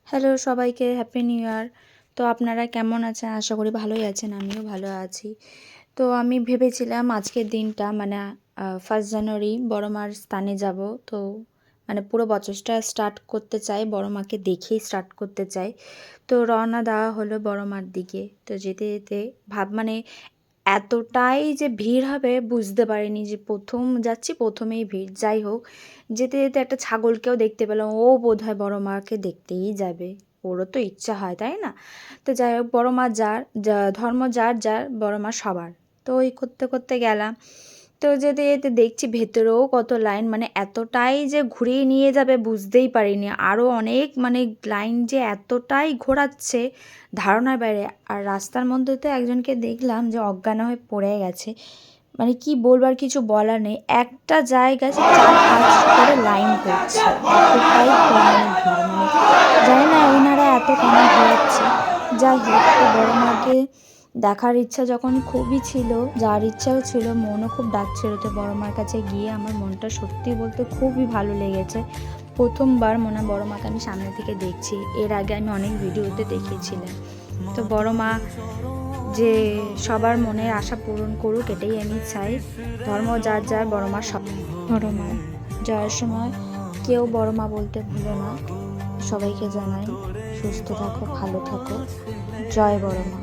Hello সবাইকে happy new year. তো আপনারা কেমন আছেন? আশা করি ভালোই আছেন, আমিও ভালো আছি। তো আমি ভেবেছিলাম আজকের দিনটা মানে 1 জানুয়ারি বড় মার স্থানে যাব। তো মানে পুরো বছরটা স্টার্ট করতে চাই, বড় মাকে দেখেই স্টার্ট করতে চাই। তো রওনা দেওয়া হলো বড় মার দিকে। তো যেতে যেতে মানে এতটাই যে ভিড় হবে বুঝতে পারিনি, যে প্রথম যাচ্ছি প্রথমেই ভিড়। যাই হোক, যেতে যেতে একটা ছাগলকেও দেখতে পেলাম, ও বোধহয় বড় মাকে দেখতেই যাবে, ওরও তো ইচ্ছা হয় তাই না? তো যাই হোক, বড় মা যার যা ধর্ম, যার যার বড় মা সবার। তো ওই করতে করতে গেলাম। তো যেতে যেতে দেখছি ভেতরেও কত লাইন, মানে এতটাই যে ঘুরিয়ে নিয়ে যাবে বুঝতেই পারিনি। আরও অনেক মানে লাইন যে এতটাই ঘোরাচ্ছে ধারণার বাইরে। আর রাস্তার মধ্যে তো একজনকে দেখলাম যে অজ্ঞান হয়ে পড়ে গেছে। মানে কি বলবো, আর কিছু বলার নেই। একটা জায়গায় 4-5 করে লাইন করছে, এতটাই পরিমাণে ভিড়। মানে জানি না ওনারা এত কেন ঘোরাচ্ছে। যাই হোক, তো বড় মাকে দেখার ইচ্ছা যখন খুবই ছিল, যাওয়ার ইচ্ছাও ছিল, মনও খুব ডাকছিল। তো বড় মার কাছে গিয়ে আমার মনটা সত্যি বলতে খুবই ভালো লেগেছে। প্রথমবার মনে হয় বড় মাকে আমি সামনে থেকে দেখছি। এর আগে আমি অনেক ভিডিওতে দেখিয়েছিলাম। তো বড় মা যে সবার মনের আশা পূরণ করুক, এটাই আমি চাই। ধর্ম যার যার, বড় মা সব। বড় মা যাওয়ার সময় কেউ বড় মা বলতে ভুলো না। সবাইকে জানাই সুস্থ থাকো, ভালো থাকো। জয় বড় মা।